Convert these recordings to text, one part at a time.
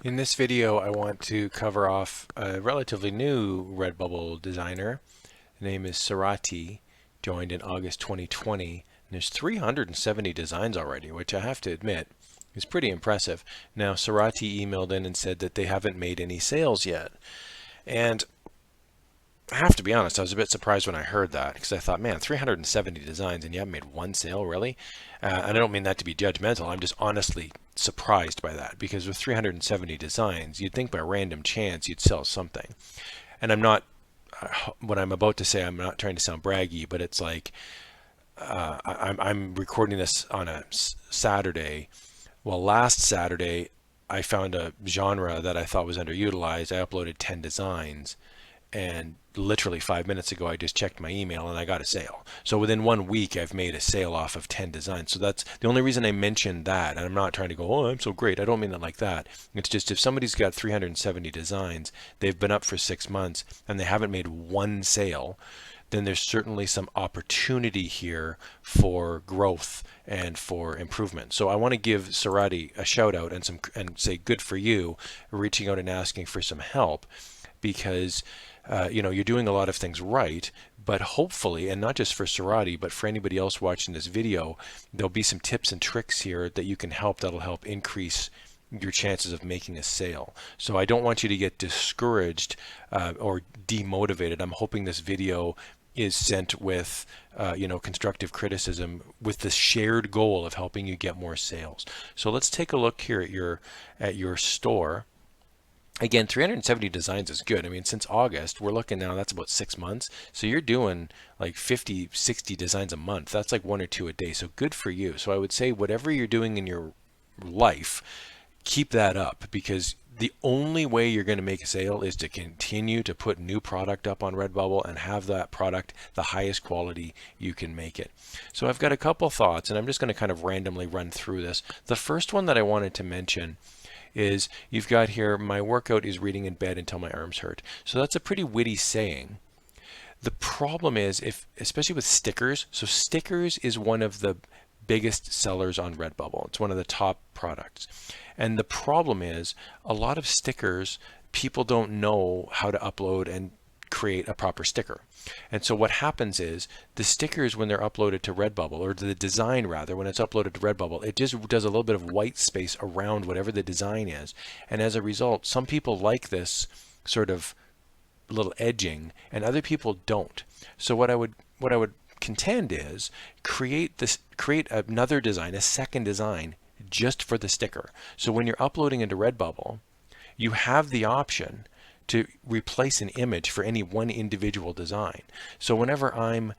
In this video, I want to cover off a relatively new Redbubble designer. The name is Sarati, joined in August 2020. And there's 370 designs already, which I have to admit is pretty impressive. Now, Sarati emailed in and said that they haven't made any sales yet. And I have to be honest, I was a bit surprised when I heard that because I thought, man, 370 designs and you haven't made one sale, really? And I don't mean that to be judgmental. I'm just honestly surprised by that because with 370 designs, you'd think by random chance you'd sell something. And I'm not, what I'm about to say, I'm not trying to sound braggy, but it's like I'm recording this on a Saturday. Well, last Saturday, I found a genre that I thought was underutilized. I uploaded 10 designs and literally 5 minutes ago I just checked my email and I got a sale. So within 1 week I've made a sale off of 10 designs. So that's the only reason I mentioned that. And I'm not trying to go, oh, I'm so great. I don't mean it like that. It's just if somebody's got 370 designs, they've been up for 6 months and they haven't made one sale, then there's certainly some opportunity here for growth and for improvement. So I want to give Sarati a shout out and say good for you reaching out and asking for some help because you're doing a lot of things right, but hopefully, and not just for Sarati, but for anybody else watching this video, there'll be some tips and tricks here that you can that'll help increase your chances of making a sale. So I don't want you to get discouraged or demotivated. I'm hoping this video is sent with constructive criticism with the shared goal of helping you get more sales. So let's take a look here at your store. Again, 370 designs is good. I mean, since August, we're looking now, that's about 6 months. So you're doing like 50, 60 designs a month. That's like one or two a day. So good for you. So I would say whatever you're doing in your life, keep that up because the only way you're going to make a sale is to continue to put new product up on Redbubble and have that product the highest quality you can make it. So I've got a couple thoughts and I'm just going to kind of randomly run through this. The first one that I wanted to mention is you've got here, my workout is reading in bed until my arms hurt. So that's a pretty witty saying. The problem is, especially with stickers, so stickers is one of the biggest sellers on Redbubble. It's one of the top products. And the problem is a lot of stickers, people don't know how to upload and create a proper sticker. And so what happens is the stickers, when they're uploaded to Redbubble, or the design rather, when it's uploaded to Redbubble, it just does a little bit of white space around whatever the design is. And as a result, some people like this sort of little edging and other people don't. So what I would contend is create another design, a second design just for the sticker. So when you're uploading into Redbubble, you have the option to replace an image for any one individual design. So whenever I'm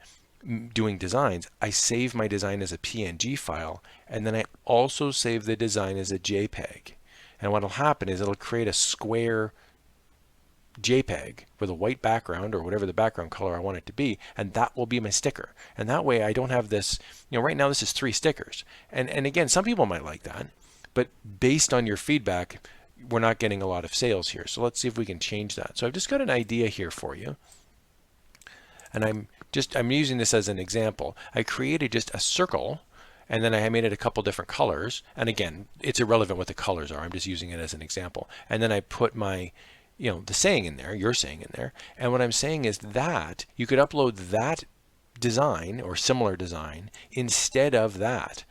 doing designs, I save my design as a PNG file, and then I also save the design as a JPEG. And what'll happen is it'll create a square JPEG with a white background or whatever the background color I want it to be, and that will be my sticker. And that way I don't have this, right now this is 3 stickers. And again, some people might like that, but based on your feedback, we're not getting a lot of sales here. So let's see if we can change that. So I've just got an idea here for you. And I'm using this as an example. I created just a circle and then I made it a couple different colors. And again, it's irrelevant what the colors are. I'm just using it as an example. And then I put my, the saying in there, your saying in there. And what I'm saying is that you could upload that design or similar design instead of that.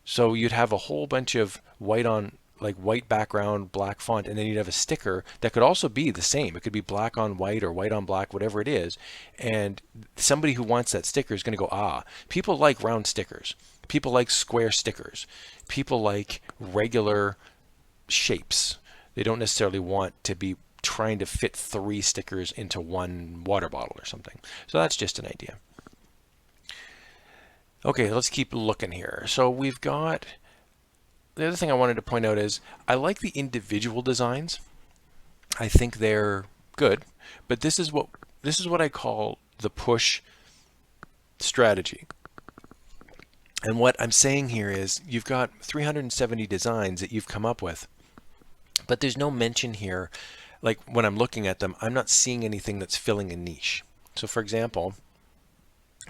So you'd have a whole bunch of white background, black font, and then you'd have a sticker that could also be the same. It could be black on white or white on black, whatever it is. And somebody who wants that sticker is going to go, people like round stickers. People like square stickers. People like regular shapes. They don't necessarily want to be trying to fit 3 stickers into one water bottle or something. So that's just an idea. Okay, let's keep looking here. So we've got, the other thing I wanted to point out is I like the individual designs. I think they're good, but this is what I call the push strategy. And what I'm saying here is you've got 370 designs that you've come up with, but there's no mention here. Like when I'm looking at them, I'm not seeing anything that's filling a niche. So for example,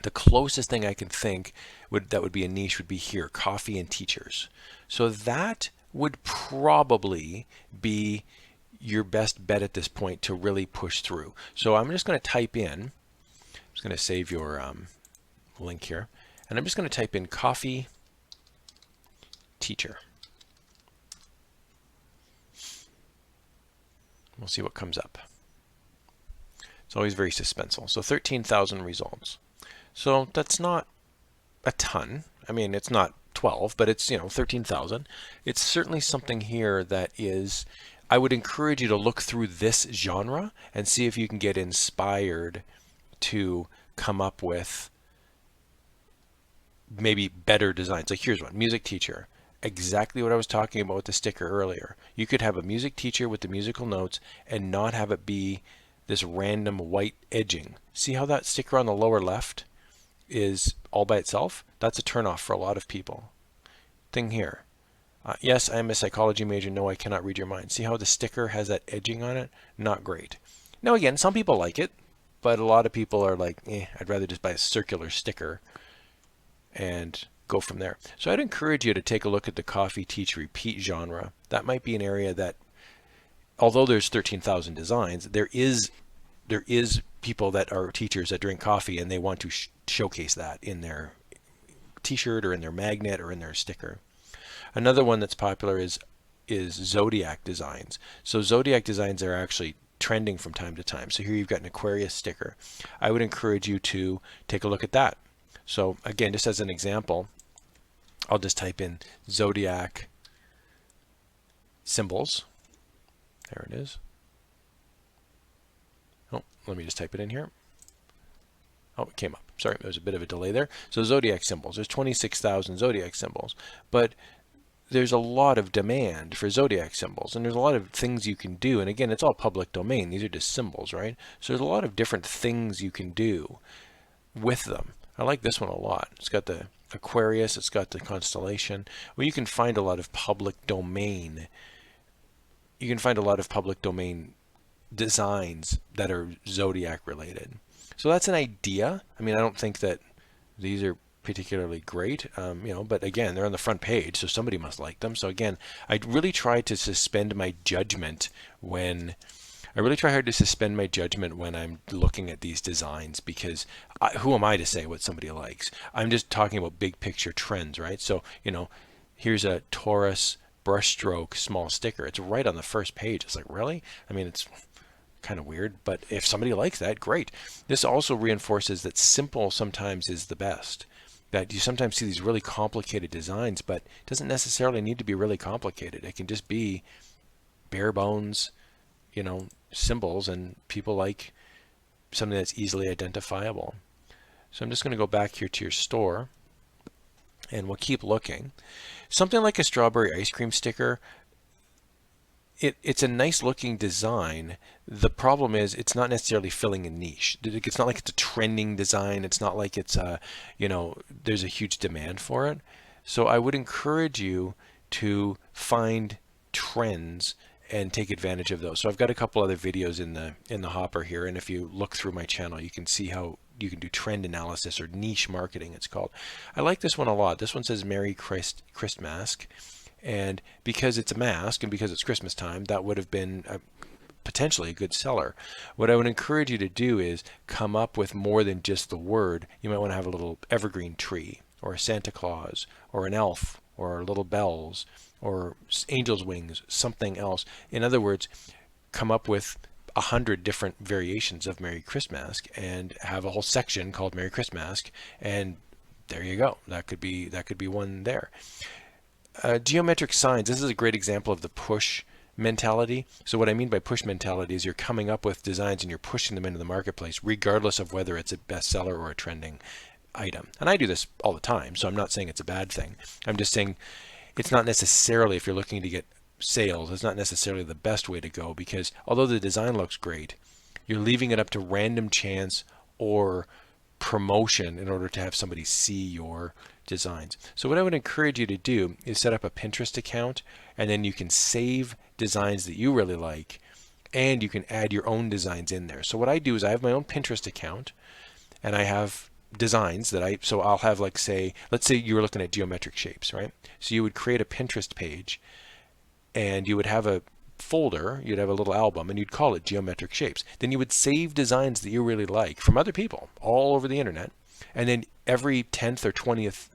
the closest thing I can think that would be a niche would be here, coffee and teachers. So that would probably be your best bet at this point to really push through. So I'm just going to type in, I'm just going to save your link here, and I'm just going to type in coffee teacher. We'll see what comes up. It's always very suspenseful. So 13,000 results. So that's not a ton. I mean, it's not 12, but it's, 13,000. It's certainly something here that is, I would encourage you to look through this genre and see if you can get inspired to come up with maybe better designs. Like here's one, music teacher. Exactly what I was talking about with the sticker earlier. You could have a music teacher with the musical notes and not have it be this random white edging. See how that sticker on the lower left is all by itself? That's a turnoff for a lot of people. Thing here. Yes, I'm a psychology major. No, I cannot read your mind. See how the sticker has that edging on it? Not great. Now again, some people like it, but a lot of people are like, I'd rather just buy a circular sticker and go from there. So I'd encourage you to take a look at the coffee, teach, repeat genre. That might be an area that, although there's 13,000 designs, there is people that are teachers that drink coffee and they want to showcase that in their t-shirt or in their magnet or in their sticker. Another one that's popular is zodiac designs. So zodiac designs are actually trending from time to time. So here you've got an Aquarius sticker. I would encourage you to take a look at that. So again, just as an example, I'll just type in zodiac symbols. There it is. Oh, let me just type it in here. Oh, it came up. Sorry, there was a bit of a delay there. So zodiac symbols, there's 26,000 zodiac symbols, but there's a lot of demand for zodiac symbols, and there's a lot of things you can do. And again, it's all public domain. These are just symbols, right? So there's a lot of different things you can do with them. I like this one a lot. It's got the Aquarius, it's got the constellation. Well, you can find a lot of public domain. You can find a lot of public domain designs that are zodiac related. So that's an idea. I mean, I don't think that these are particularly great, but again, they're on the front page, so somebody must like them. So again, I really try to suspend my judgment when I'm looking at these designs, because who am I to say what somebody likes? I'm just talking about big picture trends, right? So, here's a Taurus brushstroke small sticker. It's right on the first page. It's like, really? I mean, it's kind of weird, but if somebody likes that, great. This also reinforces that simple sometimes is the best. That you sometimes see these really complicated designs, but it doesn't necessarily need to be really complicated. It can just be bare bones, symbols, and people like something that's easily identifiable. So I'm just going to go back here to your store, and we'll keep looking. Something like a strawberry ice cream sticker, it's a nice looking design. The problem is it's not necessarily filling a niche. It's not like it's a trending design. It's not like it's there's a huge demand for it. So I would encourage you to find trends and take advantage of those. So I've got a couple other videos in the hopper here, and if you look through my channel, you can see how you can do trend analysis, or niche marketing it's called. I like this one a lot. This one says Merry Christmas. And because it's a mask and because it's Christmas time, that would have been potentially a good seller. What I would encourage you to do is come up with more than just the word. You might want to have a little evergreen tree, or a Santa Claus, or an elf, or little bells, or angel's wings, something else. In other words, come up with 100 different variations of Merry Christmas and have a whole section called Merry Christmas, and there you go. That could be one there. Geometric signs. This is a great example of the push mentality. So what I mean by push mentality is you're coming up with designs and you're pushing them into the marketplace, regardless of whether it's a bestseller or a trending item. And I do this all the time, so I'm not saying it's a bad thing. I'm just saying it's not necessarily, if you're looking to get sales, it's not necessarily the best way to go, because although the design looks great, you're leaving it up to random chance or promotion in order to have somebody see your designs. So what I would encourage you to do is set up a Pinterest account, and then you can save designs that you really like, and you can add your own designs in there. So what I do is I have my own Pinterest account, and I have designs that so I'll have, like, let's say you were looking at geometric shapes, right? So you would create a Pinterest page, and you would have a folder, you'd have a little album, and you'd call it Geometric Shapes. Then you would save designs that you really like from other people all over the internet, and then every 10th or 20th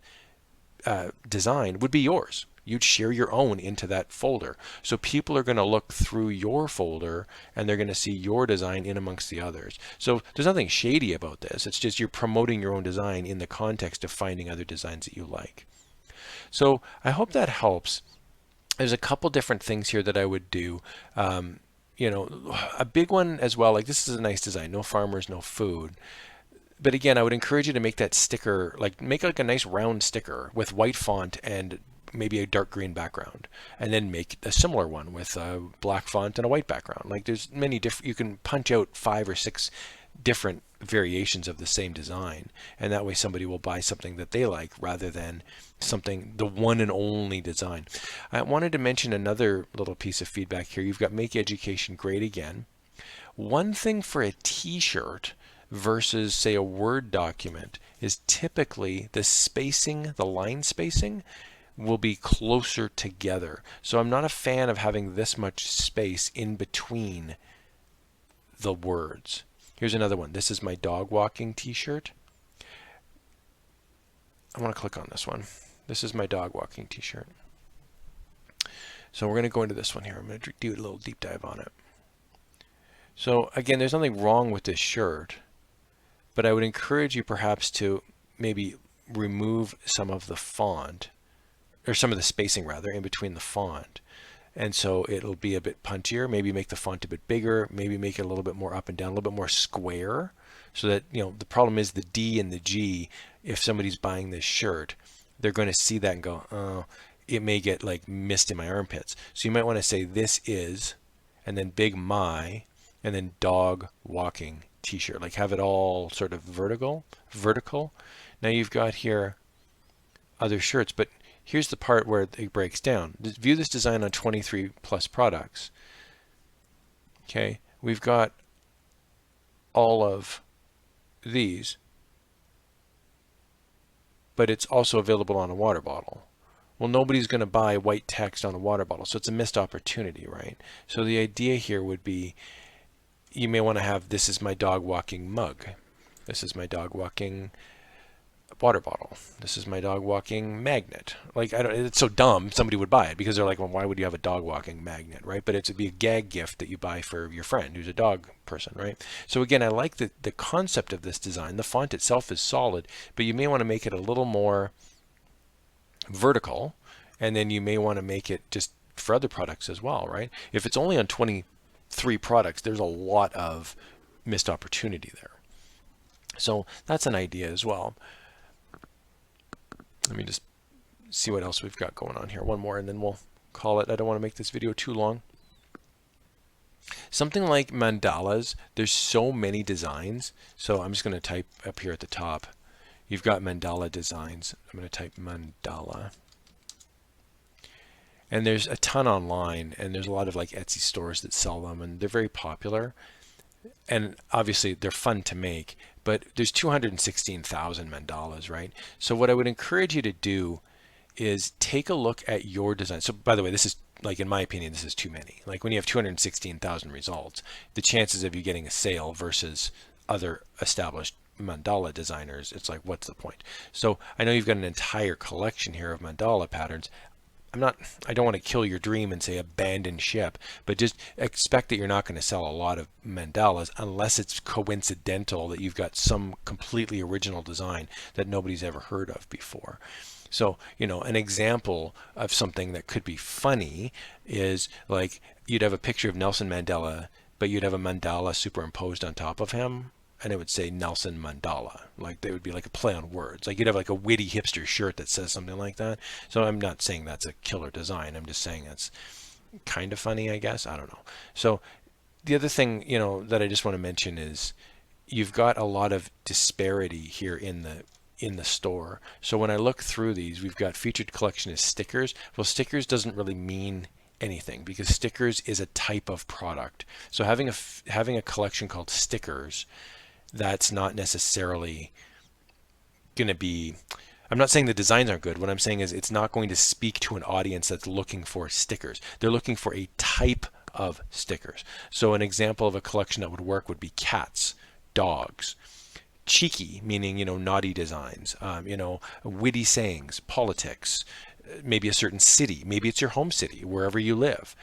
design would be yours. You'd share your own into that folder. So people are going to look through your folder and they're going to see your design in amongst the others. So there's nothing shady about this. It's just you're promoting your own design in the context of finding other designs that you like. So I hope that helps. There's a couple different things here that I would do. You know, a big one as well, like this is a nice design, no farmers, no food. But again, I would encourage you to make that sticker, like make like a nice round sticker with white font and maybe a dark green background, and then make a similar one with a black font and a white background. Like there's many different, you can punch out 5 or 6 different variations of the same design, and that way somebody will buy something that they like rather than something, the one and only design. I wanted to mention another little piece of feedback here. You've got Make Education Great Again. One thing for a t-shirt versus say a Word document is typically the spacing, the line spacing will be closer together. So I'm not a fan of having this much space in between the words. Here's another one. This is my dog walking t-shirt. I want to click on this one. This is my dog walking t-shirt. So we're going to go into this one here. I'm going to do a little deep dive on it. So again, there's nothing wrong with this shirt, but I would encourage you perhaps to maybe remove some of the font, or some of the spacing rather, in between the font. And so it'll be a bit punchier, maybe make the font a bit bigger, maybe make it a little bit more up and down, a little bit more square, so that, you know, the problem is the D and the G, if somebody's buying this shirt, they're going to see that and go, oh, it may get like missed in my armpits. So you might want to say this is, and then big my, and then dog walking t-shirt, like have it all sort of vertical. Now you've got here other shirts, but here's the part where it breaks down. View this design on 23 plus products. Okay, we've got all of these, but it's also available on a water bottle. Well, nobody's going to buy white text on a water bottle, so it's a missed opportunity, right? So the idea here would be, you may want to have, this is my dog walking mug. This is my dog walking water bottle. This is my dog walking magnet. Like, I don't, it's so dumb somebody would buy it because they're like, well, why would you have a dog walking magnet, right? But it'd be a gag gift that you buy for your friend who's a dog person, right? So again, I like the concept of this design. The font itself is solid, but you may want to make it a little more vertical, and then you may want to make it just for other products as well, right? If it's only on 23 products, there's a lot of missed opportunity there. So that's an idea as well. Let me just see what else we've got going on here. One more and then we'll call it. I don't want to make this video too long. Something like mandalas, there's so many designs. So I'm just going to type up here at the top. You've got mandala designs. I'm going to type mandala. And there's a ton online, and there's a lot of like Etsy stores that sell them, and they're very popular. And obviously they're fun to make, but there's 216,000 mandalas, right? So what I would encourage you to do is take a look at your design. So by the way, this is, like, in my opinion, this is too many. Like when you have 216,000 results, the chances of you getting a sale versus other established mandala designers, it's like, what's the point? So I know you've got an entire collection here of mandala patterns. I don't want to kill your dream and say abandon ship, but just expect that you're not going to sell a lot of mandalas unless it's coincidental that you've got some completely original design that nobody's ever heard of before. So, you know, an example of something that could be funny is like you'd have a picture of Nelson Mandela, but you'd have a mandala superimposed on top of him, and it would say Nelson Mandela. Like they would be like a play on words. Like you'd have like a witty hipster shirt that says something like that. So I'm not saying that's a killer design. I'm just saying that's kind of funny, I guess. I don't know. So the other thing, you know, that I just want to mention is you've got a lot of disparity here in the store. So when I look through these, we've got featured collection as stickers. Well, stickers doesn't really mean anything because stickers is a type of product. So having a collection called stickers, that's not necessarily going to be I'm not saying the designs aren't good. What I'm saying is it's not going to speak to an audience that's looking for stickers. They're looking for a type of stickers. So an example of a collection that would work would be cats, dogs, cheeky, meaning, naughty designs, witty sayings, politics, maybe a certain city, maybe it's your home city, wherever you live.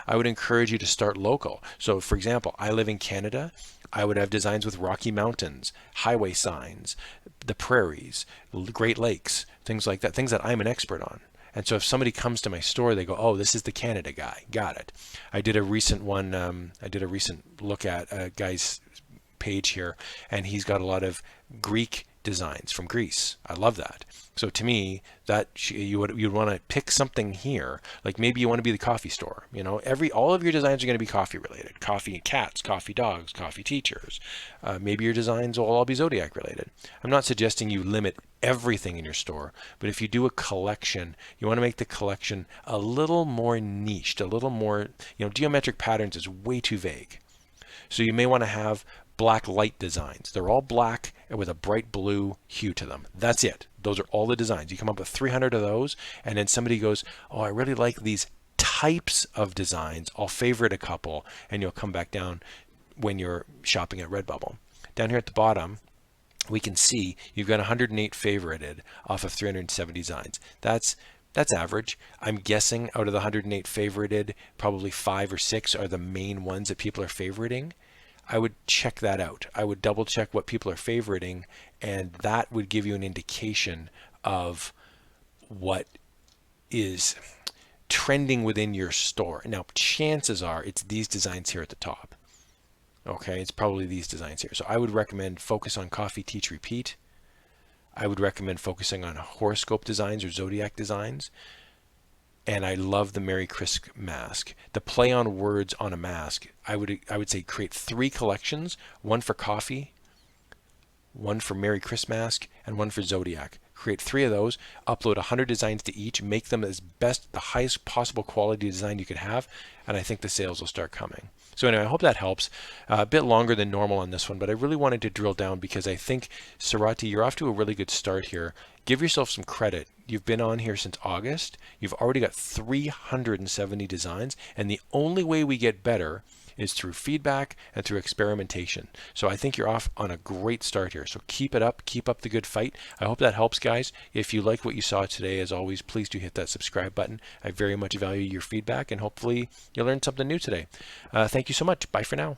I would encourage you to start local. So for example, I live in Canada. I would have designs with Rocky Mountains, highway signs, the prairies, Great Lakes, things like that, things that I'm an expert on. And so if somebody comes to my store, they go, "Oh, this is the Canada guy. Got it." I did a recent one. I did a recent look at a guy's page here, and he's got a lot of Greek designs from Greece. I love that. So to me, that you'd want to pick something here. Like maybe you want to be the coffee store. All of your designs are going to be coffee related. Coffee cats, coffee dogs, coffee teachers. Maybe your designs will all be Zodiac related. I'm not suggesting you limit everything in your store, but if you do a collection, you want to make the collection a little more niched, a little more, geometric patterns is way too vague. So you may want to have black light designs. They're all black and with a bright blue hue to them. That's it. Those are all the designs. You come up with 300 of those, and then somebody goes, "Oh, I really like these types of designs. I'll favorite a couple," and you'll come back down when you're shopping at Redbubble. Down here at the bottom, we can see you've got 108 favorited off of 370 designs. That's average. I'm guessing out of the 108 favorited, probably 5 or 6 are the main ones that people are favoriting. I would check that out. I would double check what people are favoriting, and that would give you an indication of what is trending within your store. Now, chances are it's these designs here at the top. Okay, it's probably these designs here. So I would recommend focus on coffee, teach, repeat. I would recommend focusing on horoscope designs or zodiac designs. And I love the Merry Christmas mask. The play on words on a mask, I would say create 3 collections, one for coffee, one for Merry Christmas mask, and one for Zodiac. Create 3 of those, upload 100 designs to each, make them as best, the highest possible quality design you could have, and I think the sales will start coming. So anyway, I hope that helps. A bit longer than normal on this one, but I really wanted to drill down because I think, Sarati, you're off to a really good start here. Give yourself some credit. You've been on here since August. You've already got 370 designs, and the only way we get better is through feedback and through experimentation. So I think you're off on a great start here. So keep it up. Keep up the good fight. I hope that helps, guys. If you like what you saw today, as always, please do hit that subscribe button. I very much value your feedback, and hopefully you learned something new today. Thank you so much. Bye for now.